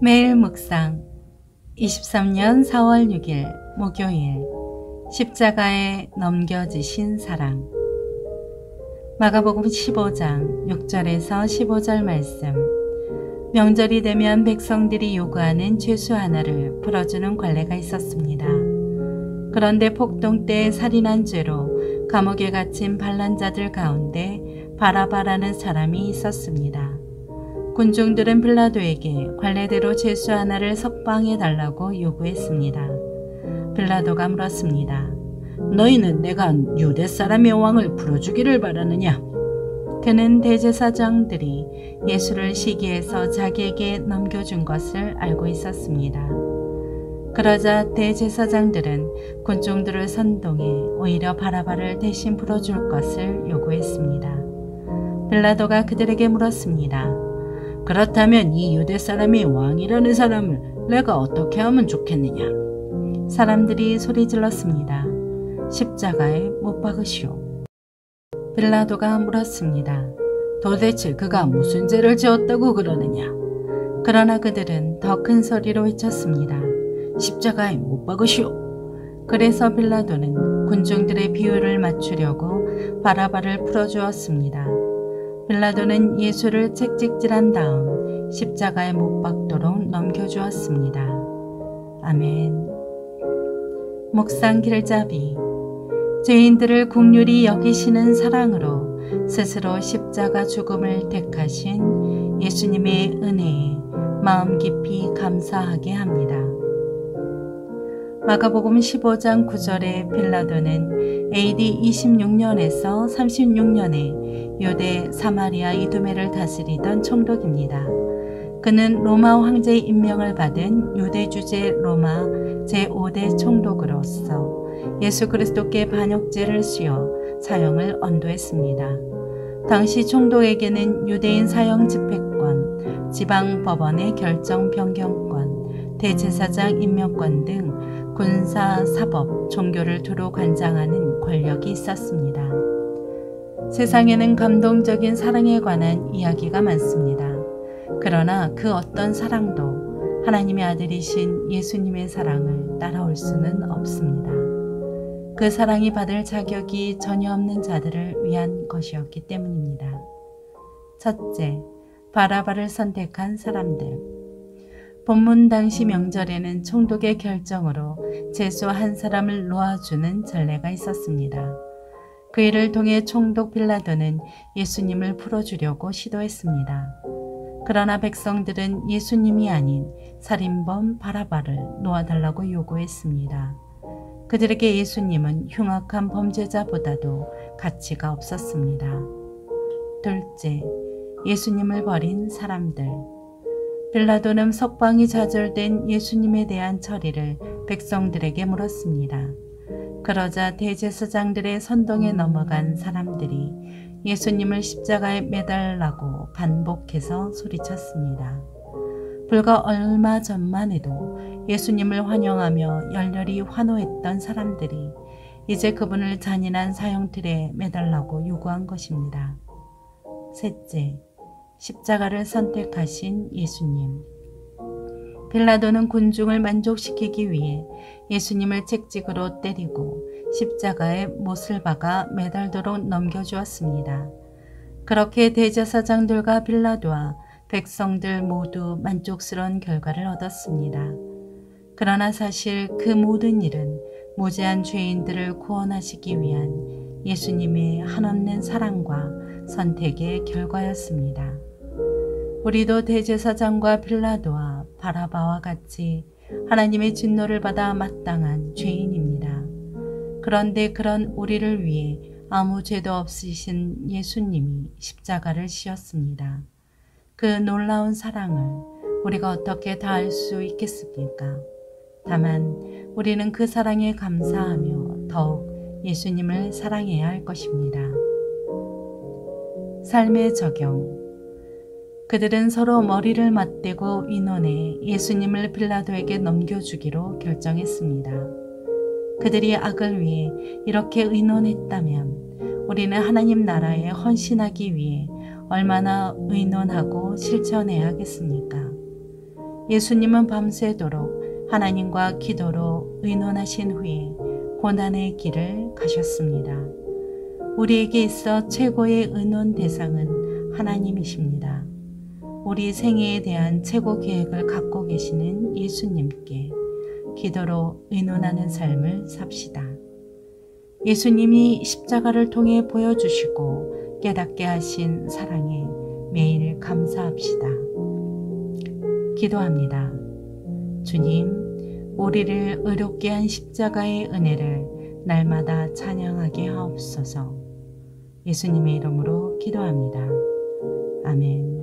매일 묵상 23년 4월 6일 목요일 십자가에 넘겨지신 사랑. 마가복음 15장 6절에서 15절 말씀. 명절이 되면 백성들이 요구하는 죄수 하나를 풀어주는 관례가 있었습니다. 그런데 폭동 때 살인한 죄로 감옥에 갇힌 반란자들 가운데 바라바라는 사람이 있었습니다. 군중들은 빌라도에게 관례대로 죄수 하나를 석방해 달라고 요구했습니다. 빌라도가 물었습니다. 너희는 내가 유대 사람의 왕을 풀어주기를 바라느냐? 그는 대제사장들이 예수를 시기해서 자기에게 넘겨준 것을 알고 있었습니다. 그러자 대제사장들은 군중들을 선동해 오히려 바라바를 대신 풀어줄 것을 요구했습니다. 빌라도가 그들에게 물었습니다. 그렇다면 이 유대 사람이 왕이라는 사람을 내가 어떻게 하면 좋겠느냐? 사람들이 소리 질렀습니다. 십자가에 못 박으시오. 빌라도가 물었습니다. 도대체 그가 무슨 죄를 지었다고 그러느냐? 그러나 그들은 더 큰 소리로 외쳤습니다. 십자가에 못 박으시오. 그래서 빌라도는 군중들의 비율을 맞추려고 바라바를 풀어주었습니다. 빌라도는 예수를 채찍질한 다음 십자가에 못 박도록 넘겨주었습니다. 아멘. 묵상 길잡이. 죄인들을 긍휼히 여기시는 사랑으로 스스로 십자가 죽음을 택하신 예수님의 은혜에 마음 깊이 감사하게 합니다. 마가복음 15장 9절에 빌라도는 AD 26년에서 36년에 유대 사마리아 이두메를 다스리던 총독입니다. 그는 로마 황제의 임명을 받은 유대 주재 로마 제5대 총독으로서 예수 그리스도께 반역죄를 씌워 사형을 언도했습니다. 당시 총독에게는 유대인 사형 집행권, 지방 법원의 결정 변경권, 대제사장 임명권 등 군사, 사법, 종교를 두루 관장하는 권력이 있었습니다. 세상에는 감동적인 사랑에 관한 이야기가 많습니다. 그러나 그 어떤 사랑도 하나님의 아들이신 예수님의 사랑을 따라올 수는 없습니다. 그 사랑이 받을 자격이 전혀 없는 자들을 위한 것이었기 때문입니다. 첫째, 바라바를 선택한 사람들. 본문 당시 명절에는 총독의 결정으로 죄수 한 사람을 놓아주는 전례가 있었습니다. 그 일을 통해 총독 빌라도는 예수님을 풀어주려고 시도했습니다. 그러나 백성들은 예수님이 아닌 살인범 바라바를 놓아달라고 요구했습니다. 그들에게 예수님은 흉악한 범죄자보다도 가치가 없었습니다. 둘째, 예수님을 버린 사람들. 빌라도는 석방이 좌절된 예수님에 대한 처리를 백성들에게 물었습니다. 그러자 대제사장들의 선동에 넘어간 사람들이 예수님을 십자가에 매달라고 반복해서 소리쳤습니다. 불과 얼마 전만 해도 예수님을 환영하며 열렬히 환호했던 사람들이 이제 그분을 잔인한 사형틀에 매달라고 요구한 것입니다. 셋째, 십자가를 선택하신 예수님. 빌라도는 군중을 만족시키기 위해 예수님을 채찍으로 때리고 십자가에 못을 박아 매달도록 넘겨주었습니다. 그렇게 대제사장들과 빌라도와 백성들 모두 만족스러운 결과를 얻었습니다. 그러나 사실 그 모든 일은 무죄한 죄인들을 구원하시기 위한 예수님의 한없는 사랑과 선택의 결과였습니다. 우리도 대제사장과 빌라도와 바라바와 같이 하나님의 진노를 받아 마땅한 죄인입니다. 그런데 그런 우리를 위해 아무 죄도 없으신 예수님이 십자가를 지었습니다. 그 놀라운 사랑을 우리가 어떻게 다 알 수 있겠습니까? 다만 우리는 그 사랑에 감사하며 더욱 예수님을 사랑해야 할 것입니다. 삶의 적용. 그들은 서로 머리를 맞대고 의논해 예수님을 빌라도에게 넘겨주기로 결정했습니다. 그들이 악을 위해 이렇게 의논했다면 우리는 하나님 나라에 헌신하기 위해 얼마나 의논하고 실천해야 하겠습니까? 예수님은 밤새도록 하나님과 기도로 의논하신 후에 고난의 길을 가셨습니다. 우리에게 있어 최고의 의논 대상은 하나님이십니다. 우리 생애에 대한 최고 계획을 갖고 계시는 예수님께 기도로 의논하는 삶을 삽시다. 예수님이 십자가를 통해 보여주시고 깨닫게 하신 사랑에 매일 감사합시다. 기도합니다. 주님, 우리를 의롭게 한 십자가의 은혜를 날마다 찬양하게 하옵소서. 예수님의 이름으로 기도합니다. 아멘.